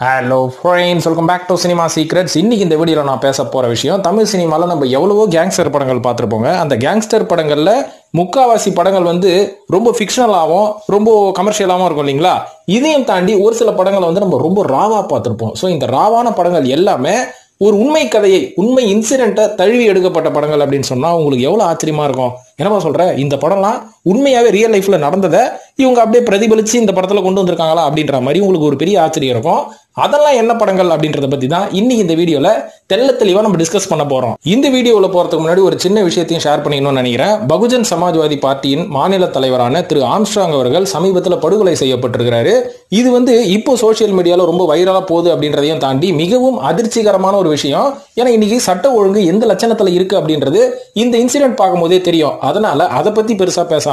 Hello friends, welcome back to cinema secrets. இன்னைக்கு இந்த வீடியோவில் நான் பேச போகிற விஷயம், தமிழ் சினிமாவில் நம்ம எவ்வளவோ கேங்ஸ்டர் படங்கள் பார்த்துருப்போங்க. அந்த கேங்ஸ்டர் படங்களில் முக்காவாசி படங்கள் வந்து ரொம்ப ஃபிக்ஷனலாகவும் ரொம்ப கமர்ஷியலாகவும் இருக்கும் இல்லைங்களா? இதையும் தாண்டி ஒரு சில படங்களை வந்து நம்ம ரொம்ப ராவாக பார்த்துருப்போம். ஸோ இந்த ராவான படங்கள் எல்லாமே ஒரு உண்மை கதையை, உண்மை இன்சிடென்ட்டை தழுவி எடுக்கப்பட்ட படங்கள் அப்படின்னு சொன்னால் உங்களுக்கு எவ்வளோ ஆச்சரியமா இருக்கும். என்னப்பா சொல்கிறேன், இந்த படம்லாம் உண்மையாகவே ரியல் லைஃப்பில் நடந்ததை இவங்க அப்படியே பிரதிபலித்து இந்த படத்தில் கொண்டு வந்திருக்காங்களா அப்படின்ற மாதிரி உங்களுக்கு ஒரு பெரிய ஆச்சரியம் இருக்கும். அதெல்லாம் என்ன படங்கள் அப்படின்றத பற்றி தான் இன்னைக்கு இந்த வீடியோவில் தெள்ள தெளிவாக நம்ம டிஸ்கஸ் பண்ண போகிறோம். இந்த வீடியோவில் போகிறதுக்கு முன்னாடி ஒரு சின்ன விஷயத்தையும் ஷேர் பண்ணிக்கணும்னு நினைக்கிறேன். பகுஜன் சமாஜ்வாதி பார்ட்டியின் மாநில தலைவரான திரு ஆம்ஸ்ட்ராங் அவர்கள் சமீபத்தில் படுகொலை செய்யப்பட்டிருக்கிறாரு. இது வந்து இப்போ சோசியல் மீடியாவில் ரொம்ப வைரலாக போகுது அப்படின்றதையும் தாண்டி மிகவும் அதிர்ச்சிகரமான ஒரு விஷயம். ஏன்னா இன்னைக்கு சட்ட ஒழுங்கு எந்த லட்சணத்தில் இருக்கு அப்படின்றது இந்த இன்சிடென்ட் பார்க்கும்போதே தெரியும். அதனால அதை பற்றி பெருசாக பேசாம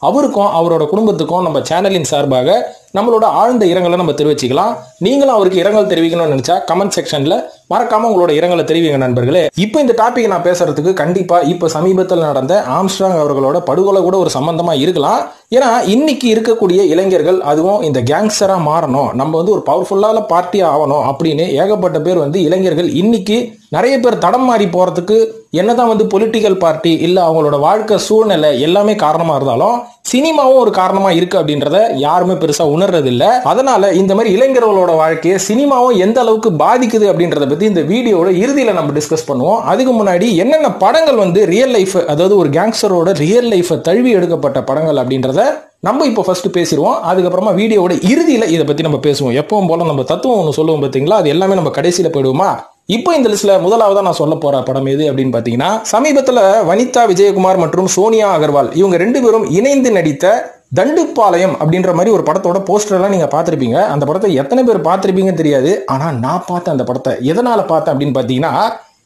அவருக்கும் அவரோட குடும்பத்துக்கும் நம்ம சேனலின் சார்பாக நம்மளோட ஆழ்ந்த இரங்கலை நம்ம தெரிவிச்சுக்கலாம். நீங்களும் அவருக்கு இரங்கல் தெரிவிக்கணும்னு நினைச்சா கமெண்ட் செக்ஷன்ல மறக்காம உங்களோட இரங்கலை தெரிவிங்க நண்பர்களே. இப்போ இந்த டாபிக் நான் பேசுறதுக்கு கண்டிப்பா இப்போ சமீபத்தில் நடந்த ஆம்ஸ்ட்ராங் அவர்களோட படுகொலை கூட ஒரு சம்பந்தமா இருக்கலாம். ஏன்னா இன்னைக்கு இருக்கக்கூடிய இளைஞர்கள் அதுவும் இந்த கேங்ஸ்டரா மாறணும், நம்ம வந்து ஒரு பவர்ஃபுல்லான பார்ட்டியா ஆகணும் அப்படின்னு ஏகப்பட்ட பேர் வந்து இளைஞர்கள் இன்னைக்கு நிறைய பேர் தடம் மாறி போறதுக்கு என்னதான் வந்து பொலிட்டிக்கல் பார்ட்டி இல்ல அவங்களோட வாழ்க்கை சூழ்நிலை எல்லாமே காரணமா இருந்தாலும் சினிமாவும் ஒரு காரணமா இருக்கு அப்படின்றத யாருமே பெருசா உணர்றது இல்ல. அதனால இந்த மாதிரி இளைஞர்களோட வாழ்க்கையை சினிமாவும் எந்த அளவுக்கு பாதிக்குது அப்படின்றத பத்தி இந்த வீடியோட இறுதியில நம்ம டிஸ்கஸ் பண்ணுவோம். அதுக்கு முன்னாடி என்னென்ன படங்கள் வந்து ரியல் லைஃப், அதாவது ஒரு கேங்ஸ்டரோட ரியல் லைஃபை தழுவி எடுக்கப்பட்ட படங்கள் அப்படின்றத நம்ம இப்போ ஃபர்ஸ்ட் பேசிடுவோம். அதுக்கப்புறமா வீடியோட இறுதியில இதை பத்தி நம்ம பேசுவோம். எப்பவும் போல நம்ம தத்துவம் ஒன்று சொல்லுவோம் பார்த்தீங்களா, அது எல்லாமே நம்ம கடைசியில போயிடுவோமா. இப்போ இந்த லிஸ்ட்ல முதலாவதா நான் சொல்ல போற படம் எது அப்படின்னு பாத்தீங்கன்னா, சமீபத்தில் வனிதா விஜயகுமார் மற்றும் சோனியா அகர்வால் இவங்க ரெண்டு பேரும் இணைந்து நடித்த தண்டுப்பாளையம் அப்படின்ற மாதிரி ஒரு படத்தோட போஸ்டர்லாம் நீங்க பார்த்திருப்பீங்க. அந்த படத்தை எத்தனை பேர் பார்த்திருப்பீங்கன்னு தெரியாது. ஆனா நான் பார்த்தேன் அந்த படத்தை. எதனால பார்த்தேன் அப்படின்னு பாத்தீங்கன்னா,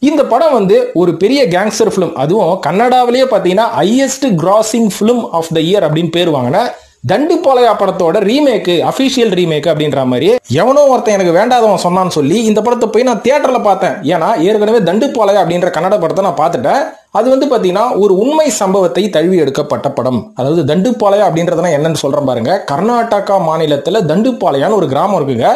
இந்த படம் வந்து ஒரு பெரிய கேங்ஸ்டர் பிலிம், அதுவும் கன்னடாவிலேயே பாத்தீங்கன்னா highest grossing film of the year அப்படின்னு பேர் வாங்கின தண்டுப்பாளையா படத்தோட ரீமேக், அபிஷியல் ரீமேக் அப்படின்ற மாதிரி எவனோ ஒருத்தன் எனக்கு வேண்டாதவன் சொன்னான்னு சொல்லி இந்த படத்தை போய் நான் தியேட்டர்ல பார்த்தேன். ஏன்னா ஏற்கனவே தண்டுப்பாளையா அப்படின்ற கன்னட படத்தை நான் பார்த்துட்டேன். அது வந்து பாத்தீங்கன்னா ஒரு உண்மை சம்பவத்தை தழுவி எடுக்கப்பட்ட படம். அதாவது தண்டுப்பாளையா அப்படின்றதுனா என்னன்னு சொல்றேன் பாருங்க. கர்நாடகா மாநிலத்துல தண்டுப்பாளையான்னு ஒரு கிராமம் இருக்குங்க.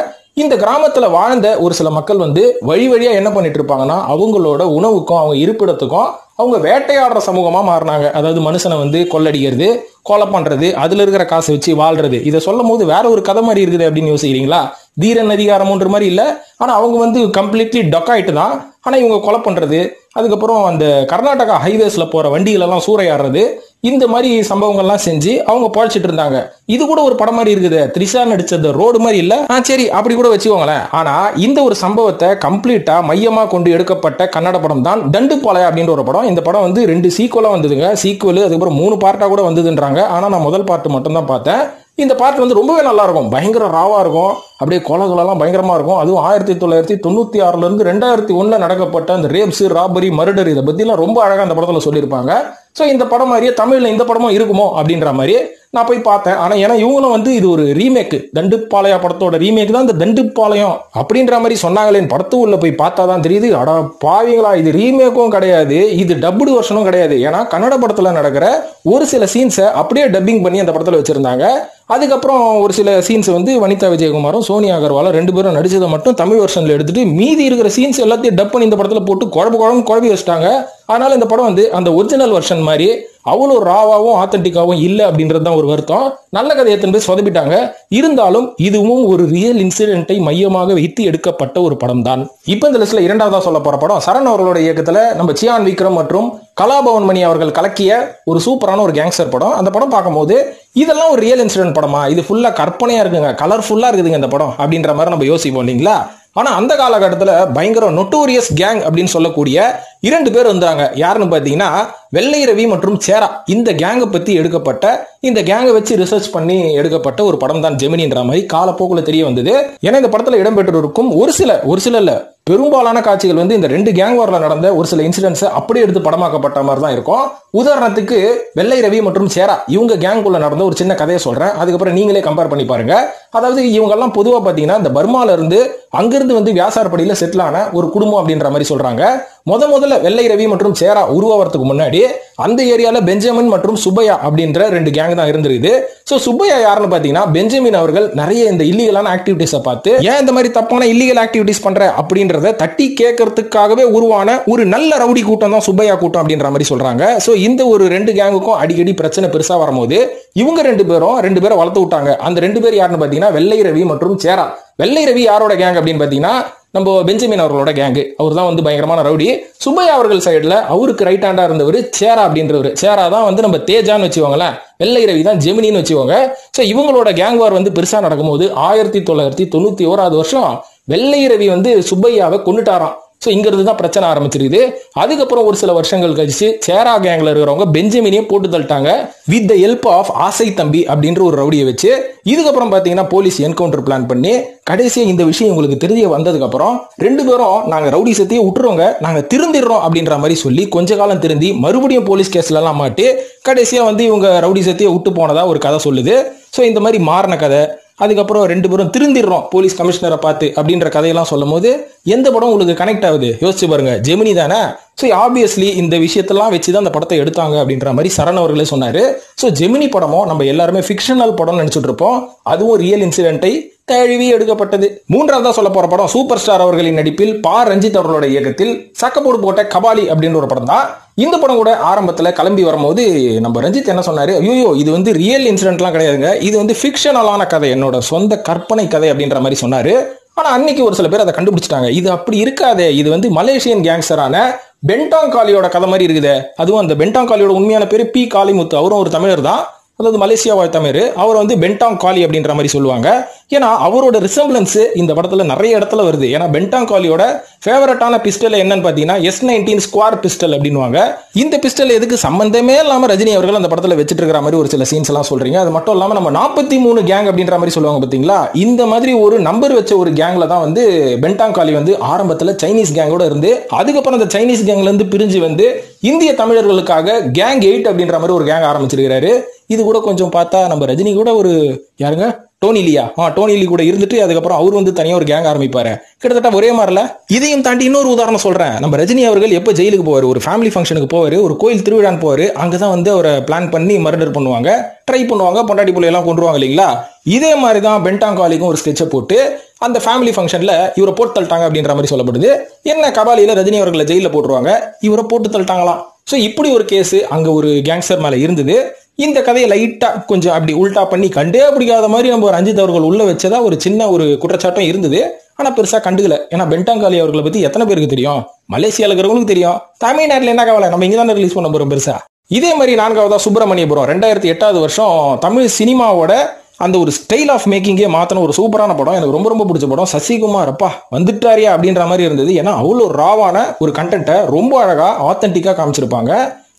இந்த கிராமத்துல வாழ்ந்த ஒரு சில மக்கள் வந்து வழி வழியா என்ன பண்ணிட்டு இருப்பாங்கன்னா, அவங்களோட உணவுக்கும் அவங்க இருப்பிடத்துக்கும் அவங்க வேட்டையாடுற சமூகமா மாறினாங்க. அதாவது மனுஷனை வந்து கொள்ளடிக்கிறது, கொலை பண்றது, அதுல இருக்கிற காசை வச்சு வாழ்றது. இதை சொல்லும் போது வேற ஒரு கதை மாதிரி இருக்குது அப்படின்னு யோசிக்கிறீங்களா? தீரன் அதிகாரம்ன்ற மாதிரி இல்ல. ஆனா அவங்க வந்து கம்ப்ளீட்லி டொக்காயிட்டு தான். ஆனா இவங்க கொலை பண்றது, அதுக்கப்புறம் அந்த கர்நாடகா ஹைவேஸ்ல போற வண்டிகளெல்லாம் சூறையாடுறது, இந்த மாதிரி சம்பவங்கள்லாம் செஞ்சு அவங்க பழச்சிட்டு இருந்தாங்க. இது கூட ஒரு படம் மாதிரி இருக்குது. த்ரிஷா நடிச்சது ரோடு மாதிரி இல்ல, சரி அப்படி கூட வச்சுக்கோங்களேன். ஆனா இந்த ஒரு சம்பவத்தை கம்ப்ளீட்டா மையமா கொண்டு எடுக்கப்பட்ட கன்னட படம் தான் தண்டுப்பாளையா அப்படின்ற ஒரு படம். இந்த படம் வந்து 2 சீக்குவலா வந்ததுங்க. சீக்குவல் அதுக்கப்புறம் 3 பார்ட்டா கூட வந்ததுன்றாங்க. ஆனா நான் முதல் பார்ட் மட்டும் தான் பார்த்தேன். இந்த பார்ட் வந்து ரொம்பவே நல்லா இருக்கும், பயங்கர ராவா இருக்கும், அப்படியே கொலைகளெல்லாம் பயங்கரமா இருக்கும். அதுவும் 1996 இருந்து 2001 நடக்கப்பட்ட அந்த ரேப்ஸ், ராபரி, மர்டர் இதை பத்திலாம் ரொம்ப அழகா அந்த படத்துல சொல்லியிருப்பாங்க. ஸோ இந்த படம் மாதிரியே தமிழ்ல இந்த படமும் இருக்குமோ அப்படின்ற மாதிரி நான் போய் பார்த்தேன். ஆனா ஏன்னா இவங்களும் வந்து இது ஒரு ரீமேக், தண்டுப்பாளையா படத்தோட ரீமேக் தான் இந்த தண்டுப்பாளையம் அப்படின்ற மாதிரி சொன்னாங்களே. படத்து உள்ள போய் பார்த்தா தான் தெரியுது, அடா பாவீங்களா, இது ரீமேக்கும் கிடையாது, இது டப்புடு வெர்ஷனும் கிடையாது. ஏன்னா கன்னட படத்துல நடக்கிற ஒரு சில சீன்ஸை அப்படியே டப்பிங் பண்ணி அந்த படத்துல வச்சிருந்தாங்க. அதுக்கப்புறம் ஒரு சில சீன்ஸ் வந்து வனிதா விஜயகுமாரும் சோனியா அகர்வாலும் 2 பேரும் நடிச்சதை மட்டும் தமிழ் வெர்ஷன்ல எடுத்துட்டு மீதி இருக்கிற சீன்ஸ் எல்லாத்தையும் டப் பண்ணி இந்த படத்துல போட்டு குழம்பி வச்சிட்டாங்க. அதனால இந்த படம் வந்து அந்த ஒரிஜினல் வெர்ஷன் மாதிரி அவ்வளோ ராவாவும் ஆத்தென்டிக்காவும் இல்லை அப்படின்றது தான் ஒரு வருத்தம். நல்ல கதையை போய் சொதப்பிட்டாங்க. இருந்தாலும் இதுவும் ஒரு ரியல் இன்சிடென்ட்டை மையமாக வைத்து எடுக்கப்பட்ட ஒரு படம் தான். இப்போ இந்த லிஸ்ட்ல இரண்டாவதா சொல்ல போற படம் சரண் அவர்களோட இயக்கத்துல நம்ம சியான் விக்ரம் மற்றும் கலாபவன் மணி அவர்கள் கலக்கிய ஒரு சூப்பரான ஒரு கேங்ஸ்டர் படம். அந்த படம் பார்க்கும்போது இதெல்லாம் ஒரு ரியல் இன்சிடென்ட் படமா, இது ஃபுல்லா கற்பனையா இருக்குங்க, கலர்ஃபுல்லா இருக்குதுங்க இந்த படம் அப்படின்ற மாதிரி நம்ம யோசிப்போம் இல்லைங்களா? ஆனா அந்த காலகட்டத்தில் பயங்கர நொட்டோரியஸ் கேங் அப்படின்னு சொல்லக்கூடிய 2 பேர் வந்தாங்க. யாருன்னு பாத்தீங்கன்னா வெள்ளை ரவி மற்றும் சேரா. இந்த கேங்கை பத்தி எடுக்கப்பட்ட, இந்த கேங்கை வச்சு ரிசர்ச் பண்ணி எடுக்கப்பட்ட ஒரு படம் தான் ஜெமினின்ற மாதிரி காலப்போக்கில் தெரிய வந்தது. ஏன்னா இந்த படத்துல இடம்பெற்றிருக்கும் ஒரு சில இல்ல பெரும்பாலான காட்சிகள் வந்து இந்த 2 கேங் வார்ல நடந்த ஒரு சில இன்சிடென்ட்ஸ் அப்படியே எடுத்து படமாக்கப்பட்ட மாதிரி தான் இருக்கும். உதாரணத்துக்கு வெள்ளை ரவி மற்றும் சேரா இவங்க கேங்குள்ள நடந்த ஒரு சின்ன கதையை சொல்றேன், அதுக்கப்புறம் நீங்களே கம்பேர் பண்ணி பாருங்க. அதாவது இவங்க எல்லாம் பொதுவா பாத்தீங்கன்னா இந்த பர்மால இருந்து அங்கிருந்து வந்து வியாசார்படியில செட்டில் ஆன ஒரு குடும்பம் அப்படின்ற மாதிரி சொல்றாங்க. முதல்ல வெள்ளை ரவி மற்றும் சேரா உருவாகிறதுக்கு முன்னாடி அந்த ஏரியால பெஞ்சமின் மற்றும் சுப்பையா அப்படின்ற 2 கேங் தான் இருந்திருக்குது. சோ சுப்பையா யாருன்னு பாத்தீங்கன்னா பெஞ்சமின் அவர்கள் நிறைய இந்த இல்லீகலான ஆக்டிவிட்டிஸை பார்த்து ஏன் இந்த மாதிரி தப்பான இல்லீகல் ஆக்டிவிட்டிஸ் பண்ற அப்படின்றத தட்டி கேட்கறதுக்காகவே உருவான ஒரு நல்ல ரவுடி கூட்டம் தான் சுப்பையா கூட்டம் அப்படின்ற மாதிரி சொல்றாங்க. சோ இந்த ஒரு 2 கேங்குக்கும் அடிக்கடி பிரச்சனை பெருசா வரும்போது இவங்க 2 பேரை வளர்த்து விட்டாங்க. அந்த 2 பேர் யாருன்னு பாத்தீங்கன்னா வெள்ளை ரவி மற்றும் சேரா. வெள்ளை ரவி யாரோட கேங் அப்படின்னு பாத்தீங்கன்னா நம்ம பெஞ்சமின் அவர்களோட கேங்கு. அவர் தான் வந்து பயங்கரமான ரவுடி. சுப்பையா அவர்கள் சைடுல அவருக்கு ரைட் ஹேண்டா இருந்தவர் சேரா அப்படின்றவர். சேரா தான் வந்து நம்ம தேஜான்னு வச்சுக்கோங்களேன், வெள்ளை ரவி தான் ஜெமினின்னு வச்சுக்கோங்க. சோ இவங்களோட கேங் வார் வந்து பெருசா நடக்கும்போது 1991 வருஷம் வெள்ளை ரவி வந்து சுப்பையாவை கொன்னுட்டாராம். சோ இங்க இருந்து தான் பிரச்சனை ஆரம்பிச்சிருக்குது. அதுக்கப்புறம் ஒரு சில வருஷங்கள் கழிச்சு சேரா கேங்ல இருக்கிறவங்க பெஞ்சமினையும் போட்டு தள்ளிட்டாங்க வித் த ஹெல்ப் ஆஃப் ஆசை தம்பி அப்படின்ற ஒரு ரவுடியை வச்சு. இதுக்கப்புறம் பாத்தீங்கன்னா போலீஸ் என்கவுண்டர் பிளான் பண்ணி கடைசியா இந்த விஷயம் உங்களுக்கு தெரிய வந்ததுக்கு அப்புறம் 2 பேரும் நாங்க ரவுடி சத்தியே விட்டுறோங்க, நாங்க திருந்திடுறோம் அப்படின்ற மாதிரி சொல்லி கொஞ்ச காலம் திருந்தி மறுபடியும் போலீஸ் கேஸ்ல எல்லாம் மாட்டி கடைசியா வந்து இவங்க ரவுடி சத்தியை விட்டு போனதா ஒரு கதை சொல்லுது. சோ இந்த மாதிரி மாறின கதை, அதுக்கப்புறம் 2 பேரும் திருந்திடுறோம் போலீஸ் கமிஷனரை பார்த்து அப்படின்ற கதையெல்லாம் சொல்லும் போது எந்த படம் உங்களுக்கு கனெக்ட் ஆகுது யோசிச்சு பாருங்க, ஜெமினி தானே. ஸோ ஆப்வியஸ்லி இந்த விஷயத்தெல்லாம் வச்சுதான் அந்த படத்தை எடுத்தாங்க அப்படின்ற மாதிரி சரண் அவர்களே சொன்னாரு. ஸோ ஜெமினி படமும் நம்ம எல்லாருமே ஃபிக்ஷனல் படம் நினைச்சிட்டு இருப்போம், அதுவும் ரியல் இன்சிடென்ட்டை தழுவி எடுக்கப்பட்டது. மூன்றாவதா சொல்ல போற படம் சூப்பர் ஸ்டார் அவர்களின் நடிப்பில் பா ரஞ்சித் அவர்களோட இயக்கத்தில் சக்கப்போடு போட்ட கபாலி அப்படின்ற ஒரு படம் தான். இந்த படம் கூட ஆரம்பத்துல கிளம்பி வரும்போது நம்ம ரஞ்சித் என்ன சொன்னாரு, ஐயோ இது வந்து ரியல் இன்சிடென்ட்லாம் கிடையாதுங்க, இது வந்து ஃபிக்ஷனலான கதை, என்னோட சொந்த கற்பனை கதை அப்படின்ற மாதிரி சொன்னாரு. ஆனா அன்னைக்கு ஒரு சில பேர் அதை கண்டுபிடிச்சிட்டாங்க, இது அப்படி இருக்காதே, இது வந்து மலேசியன் கேங்ஸ்டரான பென்டாங் காலியோட கதை மாதிரி இருக்குது. அதுவும் அந்த பென்டாங் காலியோட உண்மையான பேரு பி காளிமுத்து, அவரும் ஒரு தமிழர் தான், அதாவது மலேசியா வாழ் தமிழ். அவர் வந்து பென்டாங் காலி அப்படின்ற மாதிரி சொல்லுவாங்க. ஏன்னா அவரோட ரிசம்பிளன்ஸ் இந்த படத்துல நிறைய இடத்துல வருது. ஏன்னா பென்டாங் காலியோட ஃபேவரட்டான பிஸ்டல் என்னன்னு பாத்தீங்கன்னா S19 ஸ்குவார் பிஸ்டல் அப்படின்னுவாங்க. இந்த பிஸ்டல் எதுக்கு சம்பந்தமே இல்லாம ரஜினி அவர்கள் அந்த படத்துல வச்சிட்டு இருக்கிற மாதிரி ஒரு சில சீன்ஸ் எல்லாம் சொல்றீங்க. அது மட்டும் இல்லாம நம்ம 43 கேங் அப்படின்ற மாதிரி சொல்லுவாங்க பாத்தீங்களா, இந்த மாதிரி ஒரு நம்பர் வச்ச ஒரு கேங்ல தான் வந்து பென்டாங் காலி வந்து ஆரம்பத்துல சைனீஸ் கேங்கோட இருந்து அதுக்கப்புறம் அந்த சைனீஸ் கேங்ல இருந்து பிரிஞ்சு வந்து இந்திய தமிழர்களுக்காக கேங் 8 அப்படின்ற மாதிரி ஒரு கேங் ஆரம்பிச்சிருக்கிறாரு. இது கூட கொஞ்சம் பார்த்தா நம்ம ரஜினி கூட ஒரு யாருங்க டோனிலி கூட இருந்துட்டு அதுக்கப்புறம் அவர் வந்து தனியா ஒரு கேங் ஆரம்பிப்பாரு, கிட்டத்தட்ட ஒரே மாதிரில. இதையும் தாண்டி இன்னொரு உதாரணம் சொல்றேன், நம்ம ரஜினி அவர்கள் எப்ப ஜெயிலுக்கு போவாரு, ஒரு ஃபேமிலி ஃபங்க்ஷனுக்கு போவாரு, ஒரு கோயில் திருவிழான்னு போவாரு, அங்கதான் வந்து அவரை பிளான் பண்ணி மர்டர் பண்ணுவாங்க, ட்ரை பண்ணுவாங்க, பொண்டாட்டி பிள்ளை எல்லாம் கொண்டுருவாங்க இல்லைங்களா. இதே மாதிரி தான் பென்டாங் காலிக்கும் ஒரு ஸ்கெட்சை போட்டு அந்த ஃபேமிலி ஃபங்க்ஷன்ல இவரை போட்டு தள்ளிட்டாங்க அப்படின்ற மாதிரி சொல்லப்படுது. என்ன கபாலியில ரஜினி அவர்களை ஜெயில போட்டுருவாங்க, இவரை போட்டு தள்ளிட்டாங்களாம். ஸோ இப்படி ஒரு கேஸ் அங்க ஒரு கேங்ஸ்டர் மேல இருந்தது. இந்த கதையை லைட்டா கொஞ்சம் அப்படி உல்டா பண்ணி கண்டே பிடிக்காத மாதிரி நம்ம ரஞ்சித் அவர்கள் உள்ள வச்சதா ஒரு சின்ன ஒரு குற்றச்சாட்டம் இருந்தது. ஆனா பெருசா கண்டுக்கல. ஏன்னா பென்டாங் காலி அவர்களை பத்தி எத்தனை பேருக்கு தெரியும், மலேசியால இருக்கிறவங்களுக்கு தெரியும், தமிழ்நாட்டில் என்ன கவலை, நம்ம இங்க தானே ரிலீஸ் பண்ண போறோம் பெருசா. இதே மாதிரி 4வதா சுப்பிரமணியபுரம் 2008 வருஷம் தமிழ் சினிமாவோட அந்த ஒரு ஸ்டைல் ஆஃப் மேக்கிங்கே மாத்தின ஒரு சூப்பரான படம், எனக்கு ரொம்ப ரொம்ப பிடிச்ச படம். சசிகுமார் அப்பா வந்துட்டாரியா அப்படின்ற மாதிரி இருந்தது. ஏன்னா அவ்வளோ ராவான ஒரு கண்டென்ட்டை ரொம்ப அழகா ஆத்தென்டிக்கா காமிச்சிருப்பாங்க.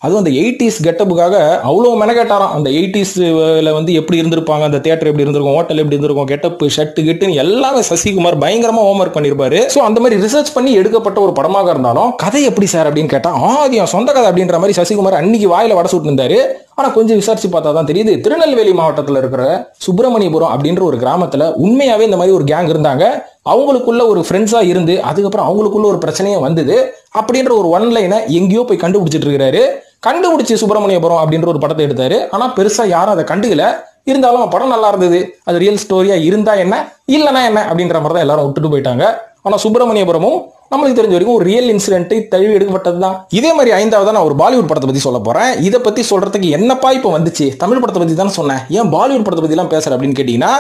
அதுவும் அந்த 80s கெட்டப்புக்காக அவ்வளோ மெனக்கேட்டாராம். அந்த 80sல வந்து எப்படி இருந்திருப்பாங்க, அந்த தியேட்டர் எப்படி இருந்திருக்கும், ஹோட்டல் எப்படி இருந்திருக்கும், கெட்டப்பு ஷர்ட் கிட்டுன்னு எல்லாமே சசிகுமார் பயங்கரமா ஹோம்ஒர்க் பண்ணிருப்பாரு. ஸோ அந்த மாதிரி ரிசர்ச் பண்ணி எடுக்கப்பட்ட ஒரு படமாக இருந்தாலும் கதை எப்படி சார் அப்படின்னு கேட்டா அது என் சொந்த கதை அப்படின்ற மாதிரி சசிகுமார் அன்னைக்கு வாயில வட சுட்டு இருந்தாரு. ஆனா கொஞ்சம் விசாரிச்சு பார்த்தா தான் தெரியுது, திருநெல்வேலி மாவட்டத்தில் இருக்கிற சுப்பிரமணியபுரம் அப்படின்ற ஒரு கிராமத்துல உண்மையாவே இந்த மாதிரி ஒரு கேங் இருந்தாங்க. அவங்களுக்குள்ள ஒரு ஃப்ரெண்ட்ஸா இருந்து அதுக்கப்புறம் அவங்களுக்குள்ள ஒரு பிரச்சனையே வந்தது அப்படின்ற ஒரு ஒன்லைனை எங்கேயோ போய் கண்டுபிடிச்சிட்டு இருக்கிறாரு. கண்டுபிடிச்சு சுப்பிரமணியபுரம் அப்படின்ற ஒரு படத்தை எடுத்தாரு. ஆனா பெருசா யாரும் அதை கண்டுக்கல. இருந்தாலும் படம் நல்லா இருந்தது. அது ரியல் ஸ்டோரியா இருந்தா என்ன இல்லைன்னா என்ன அப்படின்ற மாதிரி தான் எல்லாரும் விட்டுட்டு போயிட்டாங்க. ஆனா சுப்பிரமணியபுரமும் நம்மளுக்கு தெரிஞ்ச வரைக்கும் ஒரு ரியல் இன்சிடென்ட்டை தழுவி எடுக்கப்பட்டது தான். இதே மாதிரி 5வதா நான் ஒரு பாலிவுட் படத்தை பத்தி சொல்ல போறேன். இதை பத்தி சொல்றதுக்கு என்னப்பா இப்ப வந்துச்சு, தமிழ் படத்தை பத்தி தானே சொன்னேன், ஏன் பாலிவுட் படத்தை பத்தி எல்லாம் பேசுற அப்படின்னு கேட்டீங்கன்னா,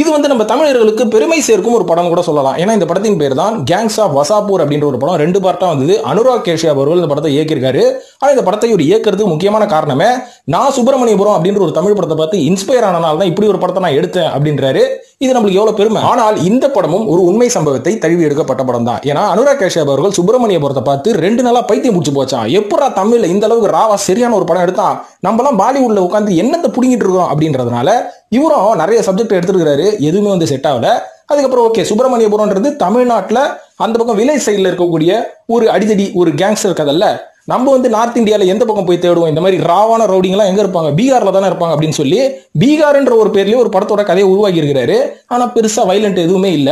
இது வந்து நம்ம தமிழர்களுக்கு பெருமை சேர்க்கும் ஒரு படம் கூட சொல்லலாம். ஏன்னா இந்த படத்தின் பேர் தான் கேங்ஸ் ஆஃப் வசாப்பூர் அப்படின்ற ஒரு படம். 2 பார்ட்டா வந்தது. அனுராக் கேஷியாப் அவர்கள் இந்த படத்தை இயக்கியிருக்காரு. ஆனா இந்த படத்தை ஒரு இயக்கிறதுக்கு முக்கியமான காரணமே நான் சுப்பிரமணியபுரம் அப்படின்ற ஒரு தமிழ் படத்தை பார்த்து இன்ஸ்பயர் ஆனனால தான் இப்படி ஒரு படத்தை நான் எடுத்தேன் அப்படின்றாரு. இது நம்மளுக்கு எவ்வளவு பெருமை. ஆனால் இந்த படமும் ஒரு உண்மை சம்பவத்தை தழுவி எடுக்கப்பட்ட படம் தான். ஏன்னா அனுராக் கேஷியாப் அவர்கள் சுப்பிரமணியபுரத்தை பார்த்து 2 நாளா பைத்தியம் முடிச்சு போச்சான். எப்படா தமிழ்ல இந்த அளவுக்கு ராவா சரியான ஒரு படம் எடுத்தான், நம்மளாம் பாலிவுட்ல உட்காந்து என்னத்தை புடிங்கிட்டு இருக்கோம் அப்படின்றதுனால இவரும் நிறைய சப்ஜெக்ட் எடுத்துருக்காரு. எதுவுமே வந்து செட் ஆகல. அதுக்கப்புறம் ஓகே, சுப்பிரமணியபுரம்ன்றது தமிழ்நாட்டில் அந்த பக்கம் வில்லேஜ் சைடில் இருக்கக்கூடிய ஒரு அடிதடி ஒரு கேங்ஸ்டர் கதை இல்ல, நம்ம வந்து நார்த் இந்தியாவில் எந்த பக்கம் போய் தேடுவோம், இந்த மாதிரி ராவான ரவுடிங்கெல்லாம் எங்க இருப்பாங்க, பீகார்ல தானே இருப்பாங்க அப்படின்னு சொல்லி பீகார்ன்ற ஒரு பேர்லயே ஒரு படத்தோட கதையை உருவாக்கி இருக்கிறாரு. ஆனா பெருசா வைலண்ட் எதுவுமே இல்ல.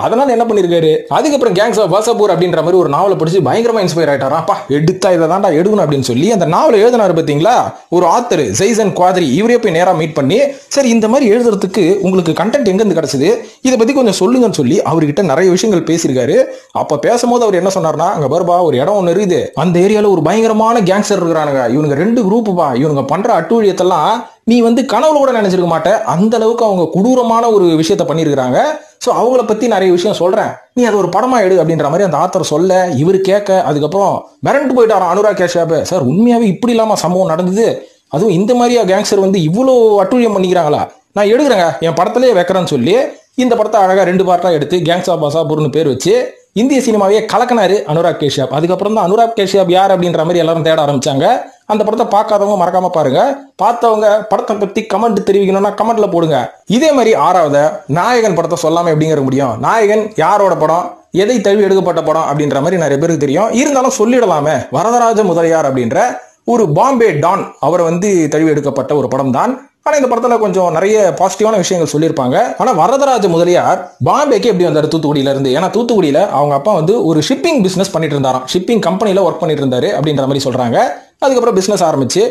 அதனால என்ன பண்ணிருக்காரு, அதுக்கப்புறம் கேங்ஸ் ஆஃப் வாசப்பூர் அப்படின்ற மாதிரி ஒரு நாவலை படிச்சு பயங்கரமா இன்ஸ்பயர் ஆயிட்டாராப்பா, எடுத்தா இதை தாண்டா எடுக்கணும் அப்படின்னு சொல்லி அந்த நாவலை எழுதினாரு பாத்தீங்களா ஒரு ஆத்தர் ஜெய்சன் குவாத்ரி. இவரே போய் நேரா மீட் பண்ணி, சரி இந்த மாதிரி எழுதுறதுக்கு உங்களுக்கு கண்டென்ட் எங்க இருந்து கிடைச்சது, இதை பத்தி கொஞ்சம் சொல்லுங்கன்னு சொல்லி அவர்கிட்ட நிறைய விஷயங்கள் பேசியிருக்காரு. அப்ப பேசும்போது அவர் என்ன சொன்னார்னா, அங்க பர்பா ஒரு இடம் ஒண்ணு இருக்குது, அந்த ஏரியால ஒரு பயங்கரமான கேங்ஸ்டர் இருக்கிறானுங்க, இவனுங்க 2 குரூப்புப்பா, இவனுங்க பண்ற அட்டூழியத்தெல்லாம் நீ வந்து கனவுல கூட நினைச்சிருக்க மாட்டே, அந்த அளவுக்கு அவங்க கொடூரமான ஒரு விஷயத்த பண்ணிருக்காங்க. சோ அவங்கள பத்தி நிறைய விஷயம் சொல்றேன், நீ அது ஒரு படமா எடு அப்படின்ற மாதிரி அந்த ஆத்தர் சொல்ல இவர் கேட்க, அதுக்கப்புறம் மிரண்டு போயிட்டாராம் அனுராக் கஷ்யப். சார் உண்மையாவே இப்படி இல்லாம சம்பவம் நடந்தது, அதுவும் இந்த மாதிரியா கேங்ஸ்டர் வந்து இவ்வளோ அட்டூழியம் பண்ணிக்கிறாங்களா, நான் எடுக்கிறேங்க என் படத்திலேயே வைக்கிறேன்னு சொல்லி இந்த படத்தை அழகா 2 பார்ட்டா எடுத்து கேங்ஸ் ஆஃப் வாசப்பூர்னு பேர் வச்சு இந்திய சினிமாவையே கலக்கினாரு அனுராக் கஷ்யப். அதுக்கப்புறம் தான் அனுராக் கஷ்யப் யார் அப்படின்ற மாதிரி எல்லாரும் தேட ஆரம்பிச்சாங்க. அந்த படத்தை பார்க்காதவங்க மறக்காம பாருங்க, பார்த்தவங்க படத்தை பத்தி கமெண்ட் தெரிவிக்கணும்னா கமெண்ட்ல போடுங்க. இதே மாதிரி 6வது நாயகன் படத்தை சொல்லாம எப்படிங்கிற முடியும், நாயகன் யாரோட படம், எதை தழுவி எடுக்கப்பட்ட படம் அப்படின்ற மாதிரி நிறைய பேருக்கு தெரியும். இருந்தாலும் சொல்லிடலாமே, வரதராஜ முதலியார் அப்படின்ற ஒரு பாம்பே டான் அவரை வந்து தழுவி எடுக்கப்பட்ட ஒரு படம் தான். ஆனா இந்த படத்துல கொஞ்சம் நிறைய பாசிட்டிவான விஷயங்கள் சொல்லியிருப்பாங்க. ஆனா வரதராஜ முதலியார் பாம்பேக்கு எப்படி வந்தாரு தூத்துக்குடியில இருந்து, ஏன்னா தூத்துக்குடியில அவங்க அப்பா வந்து ஒரு ஷிப்பிங் பிசினஸ் பண்ணிட்டு இருந்தாராம், ஷிப்பிங் கம்பெனில ஒர்க் பண்ணிட்டு இருந்தாரு அப்படின்ற மாதிரி சொல்றாங்க. அதுக்கப்புறம் பிசினஸ் ஆரம்பிச்சு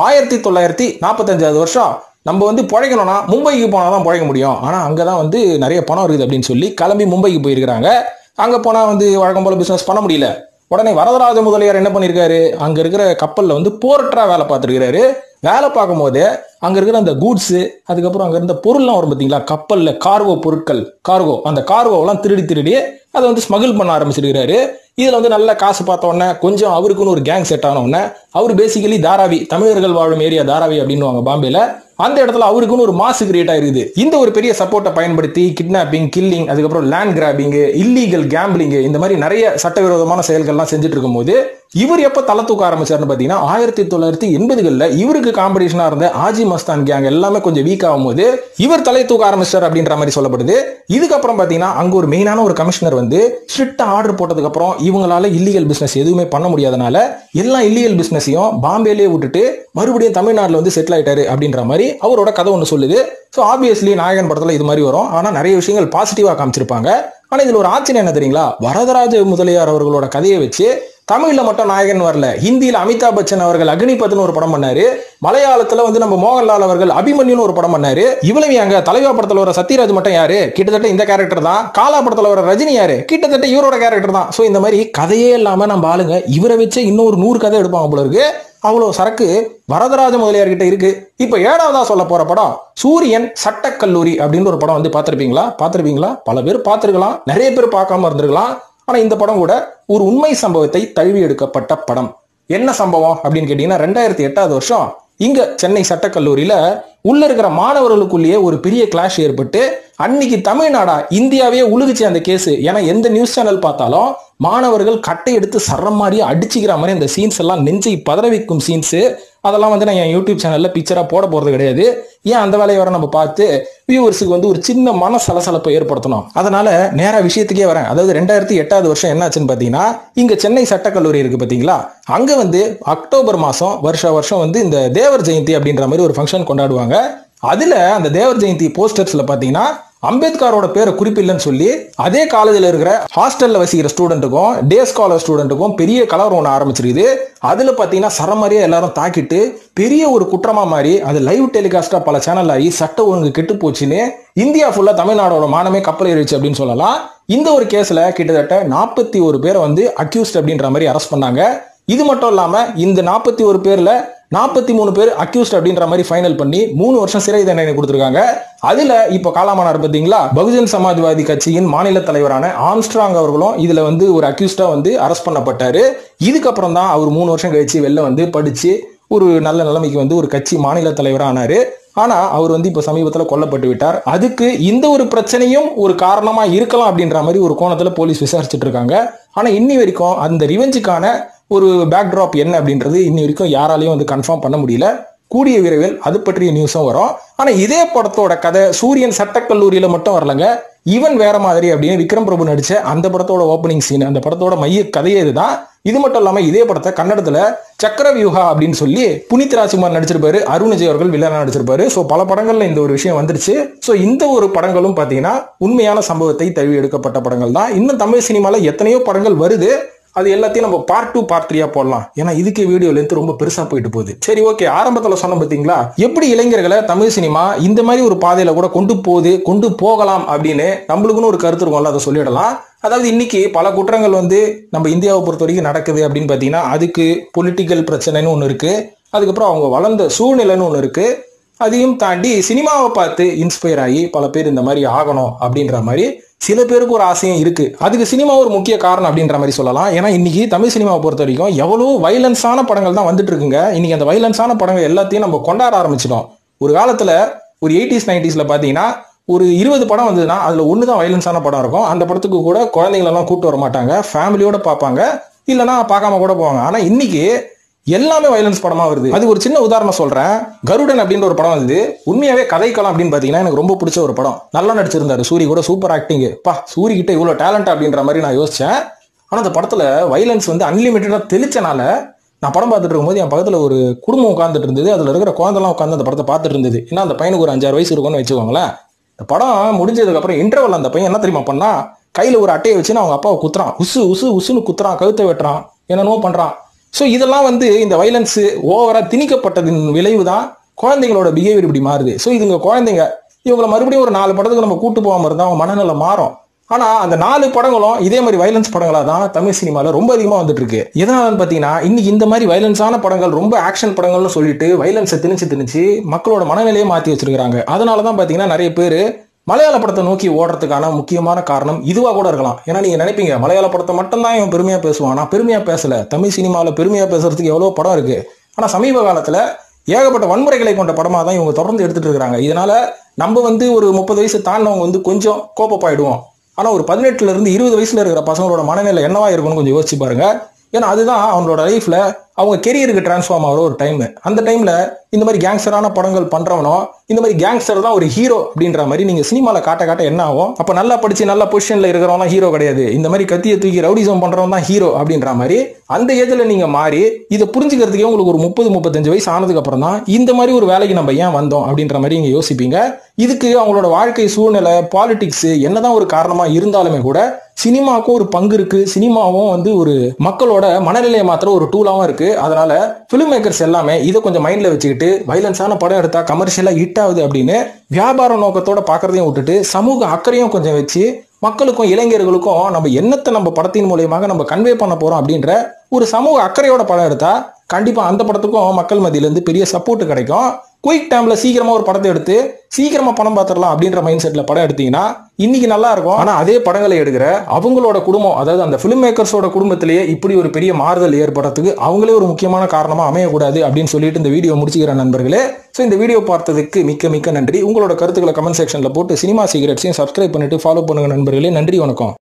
1945 வருஷம் நம்ம வந்து பிழைக்கணும்னா மும்பைக்கு போனாதான் பிழைக்க முடியும், ஆனா அங்கதான் வந்து நிறைய பணம் இருக்குது அப்படின்னு சொல்லி கிளம்பி மும்பைக்கு போயிருக்கிறாங்க. அங்க போனா வந்து வழக்கம் போல பிசினஸ் பண்ண முடியல. உடனே வரதராஜ முதலியார் என்ன பண்ணிருக்காரு, அங்க இருக்கிற கப்பல்ல வந்து போர்ட்டரா வேலை பார்த்திருக்கிறாரு. வேலை பார்க்கும் போது அங்க இருக்கிற அந்த கூட்ஸ், அதுக்கப்புறம் அங்க இருந்த பொருள்லாம் வரும் பாத்தீங்களா, கப்பல்ல கார்கோ பொருட்கள், கார்கோ, அந்த கார்கோவெல்லாம் திருடி அதை வந்து ஸ்மகிள் பண்ண ஆரம்பிச்சிருக்கிறாரு. இதுல வந்து நல்ல காசு பார்த்த உடனே கொஞ்சம் அவருக்குன்னு ஒரு கேங் செட் ஆன உடனே, அவரு பேசிக்கலி தாராவி, தமிழர்கள் வாழும் ஏரியா தாராவி அப்படின்னு பாம்பேல, அந்த இடத்துல அவருக்குன்னு ஒரு மாசு கிரியேட் ஆயிருக்குது. இந்த ஒரு பெரிய சப்போர்ட்டை பயன்படுத்தி கிட்னாப்பிங், கில்லிங், அதுக்கப்புறம் லேண்ட் கிராபிங், இல்லீகல் கேம்பிளிங், இந்த மாதிரி நிறைய சட்டவிரோதமான செயல்கள்லாம் செஞ்சுட்டு இருக்கும் போது இவர் எப்ப தலை தூக்க ஆரம்பிச்சாருன்னு பாத்தீங்கன்னா 1980களில் இவருக்கு காம்படிஷனா இருந்த ஆஜி மஸ்தான் கேங் எல்லாமே கொஞ்சம் வீக் ஆகும் போது இவர் தலை தூக்க ஆரம்பிச்சார் அப்படின்ற மாதிரி சொல்லப்படுது. இதுக்கப்புறம் பாத்தீங்கன்னா அங்க ஒரு மெயினான ஒரு கமிஷனர் வந்து ஸ்ட்ரிக்டா ஆர்டர் போட்டதுக்கு அப்புறம் இவங்களால இல்லீகல் பிசினஸ் எதுவுமே பண்ண முடியாதனால எல்லா இல்லீகல் பிசினஸையும் பாம்பேலே விட்டுட்டு மறுபடியும் தமிழ்நாட்டில் வந்து செட்டில் ஆயிட்டாரு அப்படின்ற மாதிரி அவரோட கதை ஒன்று சொல்லுது. ஸோ ஆப்வியஸ்லி நாயகன் படத்துல இது மாதிரி வரும், ஆனா நிறைய விஷயங்கள் பாசிட்டிவா காமிச்சிருப்பாங்க. ஆனா இதுல ஒரு ஆச்சரியம் என்ன தெரியுங்களா, வரதராஜ முதலியார் அவர்களோட கதையை வச்சு தமிழ்ல மட்டும் நாயகன் வரல, ஹிந்தியில அமிதாப் பச்சன் அவர்கள் அக்னிபத்னு ஒரு படம் பண்ணாரு, மலையாளத்துல வந்து நம்ம மோகன்லால் அவர்கள் அபிமன்யுன்னு ஒரு படம் பண்ணாரு. இவ்வளவு அங்க தலைவா படத்துல வர சத்யராஜ் மட்டும் யாரு, கிட்டத்தட்ட இந்த கேரக்டர் தான். காலா படத்துல வர ரஜினி யாரு, கிட்டத்தட்ட இவரோட கேரக்டர் தான். சோ இந்த மாதிரி கதையே இல்லாம நம்ம ஆளுங்க இவரை வச்சு இன்னொரு 100 கதை எடுப்பாங்க போல இருக்கு. அவ்வளவு சரக்கு வரதராஜ முதலியார் கிட்ட இருக்கு. இப்ப 7வதா சொல்ல போற படம் சூரியன் சட்டக்கல்லூரி அப்படின்னு ஒரு படம் வந்து பாத்திருப்பீங்களா? பல பேர் பார்த்திருக்கலாம், நிறைய பேர் பார்க்காம இருந்திருக்கலாம். ஆனா இந்த படம் கூட ஒரு உண்மை சம்பவத்தை தழுவி எடுக்கப்பட்ட படம். என்ன சம்பவம் அப்படின்னு கேட்டீங்கன்னா 2008 வருஷம் இங்க சென்னை சட்டக்கல்லூரியில உள்ள இருக்கிற மாணவர்களுக்குள்ளேயே ஒரு பெரிய கிளாஷ் ஏற்பட்டு அன்னைக்கு தமிழ்நாடா இந்தியாவே உழுகுச்சு அந்த கேஸ். ஏன்னா எந்த நியூஸ் சேனல் பார்த்தாலும் மாணவர்கள் கட்டை எடுத்து சரம் மாதிரி அடிச்சுக்கிற மாதிரி அந்த சீன்ஸ் எல்லாம் நெஞ்சை பதற வைக்கும் சீன்ஸ். அதெல்லாம் வந்து நான் என் யூடியூப் சேனல்ல பிக்சரா போட போறது கிடையாது. ஏன் அந்த வேலையை வர நம்ம பார்த்து வியூவர்ஸுக்கு வந்து ஒரு சின்ன மன சலசலப்பை ஏற்படுத்தணும். அதனால நேரா விஷயத்துக்கே வரேன். அதாவது 2008 வருஷம் என்னாச்சுன்னு பாத்தீங்கன்னா இங்க சென்னை சட்டக்கல்லூரி இருக்கு பாத்தீங்களா, அங்க வந்து அக்டோபர் மாசம் வருஷம் வந்து இந்த தேவர் ஜெயந்தி அப்படின்ற மாதிரி ஒரு ஃபங்க்ஷன் கொண்டாடுவாங்க. அதுல அந்த தேவர் ஜெயந்தி போஸ்டர்ஸ்ல பாத்தீங்கன்னா அம்பேத்கரோட பேரை குறிப்பில்லைன்னு சொல்லி அதே காலேஜில் இருக்கிற ஹாஸ்டல்ல வசிக்கிற ஸ்டூடெண்ட்டுக்கும் டே ஸ்காலர் ஸ்டூடெண்ட்டுக்கும் பெரிய கலவரம் ஒன்று ஆரம்பிச்சிருக்குது. அதுல பாத்தீங்கன்னா சரமாரியா எல்லாரும் தாக்கிட்டு பெரிய ஒரு குற்றமா மாதிரி அது லைவ் டெலிகாஸ்டா பல சேனல் ஆகி சட்ட ஒழுங்கு கெட்டு போச்சுன்னு இந்தியா ஃபுல்லா தமிழ்நாடோட மானமே கப்பல் ஏறிச்சு அப்படின்னு சொல்லலாம். இந்த ஒரு கேஸ்ல கிட்டத்தட்ட 41 பேரை வந்து அக்யூஸ்ட் அப்படின்ற மாதிரி அரெஸ்ட் பண்ணாங்க. இது மட்டும் இல்லாம இந்த 41 பேர்ல 43 பேர் அக்யூஸ்ட் அப்படின்ற மாதிரி ஃபைனல் பண்ணி 3 வருஷம் சிறை தண்டனை கொடுத்திருக்காங்க. அதுல இப்ப காலாமானார் பாத்தீங்களா, பகுஜன் சமாஜ்வாதி கட்சியின் மாநில தலைவரான ஆம்ஸ்ட்ராங் அவர்களும் இதுல வந்து ஒரு அக்யூஸ்டா வந்து அரெஸ்ட் பண்ணப்பட்டாரு. இதுக்கப்புறம் தான் அவர் 3 வருஷம் கழிச்சு வெளில வந்து படிச்சு ஒரு நல்ல நிலைமைக்கு வந்து ஒரு கட்சி மாநில தலைவரா ஆனாரு. ஆனா அவர் வந்து இப்ப சமீபத்தில் கொல்லப்பட்டு விட்டார். அதுக்கு இந்த ஒரு பிரச்சனையும் ஒரு காரணமா இருக்கலாம் அப்படின்ற மாதிரி ஒரு கோணத்துல போலீஸ் விசாரிச்சுட்டு இருக்காங்க. ஆனா இன்னி வரைக்கும் அந்த ரிவெஞ்சுக்கான ஒரு பேக்ட்ராப் என்ன அப்படின்றது இன்னி வரைக்கும் யாராலையும் வந்து கன்ஃபார்ம் பண்ண முடியல. கூடிய விரைவில் அது பற்றிய நியூஸும் வரும். ஆனா இதே படத்தோட கதை சூரியன் சட்டக்கல்லூரியில மட்டும் வரலங்க, ஈவன் வேற மாதிரி அப்படின்னு விக்ரம் பிரபு நடிச்ச அந்த படத்தோட ஓப்பனிங் சீன், அந்த படத்தோட மைய கதையே இதுதான். இது மட்டும் இல்லாம இதே படத்தை கன்னடத்துல சக்கரவியூஹா அப்படின்னு சொல்லி புனித் ராஜ்குமார் நடிச்சிருப்பாரு, அருண் விஜய் அவர்கள் வில்லனா நடிச்சிருப்பாரு. சோ பல படங்கள்ல இந்த ஒரு விஷயம் வந்துருச்சு. சோ இந்த ஒரு படங்களும் பாத்தீங்கன்னா உண்மையான சம்பவத்தை தழுவி எடுக்கப்பட்ட படங்கள் தான். இன்னும் தமிழ் சினிமால எத்தனையோ படங்கள் வருது, அது எல்லாத்தையும் நம்ம பார்ட் 2 பார்ட் 3 போடலாம். ஏன்னா இதுக்கு வீடியோ லென்த் ரொம்ப பெருசா போயிட்டு போகுது. சரி ஓகே, ஆரம்பத்துல சொன்ன பாத்தீங்களா எப்படி இளைஞர்களை தமிழ் சினிமா இந்த மாதிரி ஒரு பாதையில கூட கொண்டு போகலாம் அப்படின்னு நம்மளுக்குன்னு ஒரு கருத்து இருக்கும்ல, அதை சொல்லிடலாம். அதாவது இன்னைக்கு பல குற்றங்கள் நம்ம இந்தியாவை பொறுத்த வரைக்கும் நடக்குது அப்படின்னு பாத்தீங்கன்னா அதுக்கு பொலிட்டிக்கல் பிரச்சனைன்னு ஒண்ணு இருக்கு, அதுக்கப்புறம் அவங்க வளர்ந்த சூழ்நிலைன்னு ஒண்ணு இருக்கு. அதையும் தாண்டி சினிமாவை பார்த்து இன்ஸ்பயர் ஆகி பல பேர் இந்த மாதிரி ஆகணும் அப்படின்ற மாதிரி சில பேருக்கு ஒரு ஆசையும் இருக்கு. அதுக்கு சினிமா ஒரு முக்கிய காரணம் அப்படின்ற மாதிரி சொல்லலாம். ஏன்னா இன்னைக்கு தமிழ் சினிமாவை பொறுத்த வரைக்கும் எவ்வளவு வைலன்ஸான படங்கள் தான் வந்துட்டு இருக்குங்க. இன்னைக்கு அந்த வைலன்ஸான படங்கள் எல்லாத்தையும் நம்ம கொண்டாட ஆரம்பிச்சிட்டோம். ஒரு காலத்துல ஒரு 80s 90sல பாத்தீங்கன்னா ஒரு 20 படம் வந்ததுன்னா அதுல ஒண்ணுதான் வைலன்ஸான படம் இருக்கும். அந்த படத்துக்கு கூட குழந்தைங்களெல்லாம் கூட்டு வர மாட்டாங்க, ஃபேமிலியோட பார்ப்பாங்க, இல்லைன்னா பார்க்காம கூட போவாங்க. ஆனா இன்னைக்கு எல்லாமே வைலன்ஸ் படமா வருது. அது ஒரு சின்ன உதாரணம் சொல்றேன். கருடன் அப்படின்ற ஒரு படம் வந்து உண்மையாவே கதைக்களம் அப்படின்னு பாத்தீங்கன்னா எனக்கு ரொம்ப பிடிச்ச ஒரு படம். நல்லா நடிச்சிருந்தாரு சூரி கூட, சூப்பர் ஆக்டிங். சூரி கிட்ட இவ்வளவு டேலண்ட் அப்படின்ற மாதிரி நான் யோசிச்சேன். ஆனா அந்த படத்துல வைலன்ஸ் அன்லிமிட்டடா தெளிச்சனால நான் படம் பார்த்துட்டு இருக்கும்போது என் பக்கத்துல ஒரு குடும்பம் உட்கார்ந்துட்டு இருந்தது. அதுல இருக்கிற குழந்தைலாம் உட்காந்து அந்த படத்தை பார்த்துட்டு இருந்தது. ஏன்னா அந்த பையனுக்கு ஒரு 5-6 வயசு இருக்கும்னு வச்சுக்கோங்களேன். இந்த படம் முடிஞ்சதுக்கு அப்புறம் இன்டர்வல் அந்த பையன் என்ன தெரியுமா பண்ணா, கையில ஒரு அட்டையை வச்சு அவங்க அப்பாவை குத்துறான், உசுன்னு குத்துறான், கழுத்தை வெட்டுறான், என்னென்னோ பண்றான். ஸோ இதெல்லாம் இந்த வைலன்ஸ் ஓவரா திணிக்கப்பட்டதின் விளைவு தான் குழந்தைங்களோட பிஹேவியர் இப்படி மாறுது. ஸோ இதுங்க குழந்தைங்க இவங்களை மறுபடியும் ஒரு 4 படத்துக்கு நம்ம கூட்டு போகாம இருந்தா அவங்க மனநிலை மாறும். ஆனா அந்த 4 படங்களும் இதே மாதிரி வைலன்ஸ் படங்களா தான் தமிழ் சினிமால ரொம்ப அதிகமா வந்துட்டு இருக்கு. எதனாலன்னு பாத்தீங்கன்னா இன்னைக்கு இந்த மாதிரி வைலன்ஸான படங்கள், ரொம்ப ஆக்ஷன் படங்கள்னு சொல்லிட்டு வைலன்ஸை திணிச்சு மக்களோட மனநிலையை மாத்தி வச்சிருக்காங்க. அதனாலதான் பாத்தீங்கன்னா நிறைய பேர் மலையாள படத்தை நோக்கி ஓடுறதுக்கான முக்கியமான காரணம் இதுவா கூட இருக்கலாம். ஏன்னா நீங்க நினைப்பீங்க மலையாள படத்தை மட்டும் தான் இவன் பெருமையா பேசுவான். நான் பெருமையா பேசல, தமிழ் சினிமாவில் பெருமையா பேசுறதுக்கு எவ்வளவு படம் இருக்கு. ஆனா சமீப காலத்துல ஏகப்பட்ட வன்முறைகளை கொண்ட படமா தான் இவங்க தொடர்ந்து எடுத்துட்டு இருக்காங்க. இதனால நம்ம ஒரு 30 வயசு தாண்டினவங்க கொஞ்சம் கோப்பப்பாயிடுவோம். ஆனா ஒரு 18ல இருந்து 20 வயசுல இருக்கிற பசங்களோட மனநிலை என்னவா இருக்கும்னு கொஞ்சம் யோசிச்சு பாருங்க. ஏன்னா அதுதான் அவங்களோட லைஃப்ல அவங்க கெரியருக்கு டிரான்ஸ்ஃபார்ம் ஆகிற ஒரு டைம். அந்த டைம்ல இந்த மாதிரி கேங்ஸ்டரான படங்கள் பண்றவனோ இந்த மாதிரி கேங்ஸ்டர் தான் ஒரு ஹீரோ அப்படின்ற மாதிரி நீங்க சினிமால காட்ட என்ன ஆகும்? அப்ப நல்லா படிச்சு நல்ல பொசிஷன்ல இருக்கிறவங்க ஹீரோ கிடையாது, இந்த மாதிரி கத்தியை தூக்கி ரவுடிசம் பண்றவன் தான் ஹீரோ அப்படின்ற மாதிரி அந்த ஏஜ்ல நீங்க மாறி இதை புரிஞ்சுக்கிறதுக்கே உங்களுக்கு ஒரு 30-35 வயசு ஆனதுக்கு அப்புறம் தான் இந்த மாதிரி ஒரு வேலைக்கு நம்ம ஏன் வந்தோம் அப்படின்ற மாதிரி நீங்க யோசிப்பீங்க. இதுக்கு அவங்களோட வாழ்க்கை சூழ்நிலை, பாலிடிக்ஸ் என்னதான் ஒரு காரணமா இருந்தாலுமே கூட சினிமாவுக்கும் ஒரு பங்கு இருக்கு. சினிமாவும் ஒரு மக்களோட மனநிலையை மாத்திர ஒரு டூலாவும் இருக்கு. அதனால பிலிம் மேக்கர்ஸ் எல்லாமே இதை கொஞ்சம் மைண்ட்ல வச்சுக்கிட்டு வைலன்ஸான படம் எடுத்தா கமர்ஷியலா ஹிட் ஆகுது அப்படின்னு வியாபார நோக்கத்தோட பாக்குறதையும் விட்டுட்டு சமூக அக்கறையும் கொஞ்சம் வச்சு மக்களுக்கும் இளைஞர்களுக்கும் நம்ம படத்தின் மூலியமாக நம்ம கன்வே பண்ண போறோம் அப்படின்ற ஒரு சமூக அக்கறையோட படம் எடுத்தா கண்டிப்பா அந்த படத்துக்கும் மக்கள் மத்தியில இருந்து பெரிய சப்போர்ட் கிடைக்கும். குயிக் டைம்ல சீக்கிரமா ஒரு படத்தை எடுத்து சீக்கிரமா பணம் பார்த்துடலாம் அப்படின்ற மைண்ட் செட்ல படம் எடுத்தீங்கன்னா இன்னைக்கு நல்லா இருக்கும். ஆனா அதே படங்களை எடுக்கிற அவங்களோட குடும்பம், அதாவது அந்த பிலிம் மேக்கர்ஸோட குடும்பத்திலேயே இப்படி ஒரு பெரிய மாறுதல் ஏற்படுறதுக்கு அவங்களே ஒரு முக்கியமான காரணமா அமையக்கூடாது அப்படின்னு சொல்லிட்டு இந்த வீடியோ முடிச்சுக்கிற நண்பர்களே. ஸோ இந்த வீடியோ பார்த்ததுக்கு மிக்க நன்றி. உங்களோட கருத்துக்களை கமெண்ட் செக்ஷன்ல போட்டு சினிமா சீக்ரெட்ஸையும் சப்ஸ்கிரைப் பண்ணிட்டு ஃபாலோ பண்ணுங்க நண்பர்களே. நன்றி, வணக்கம்.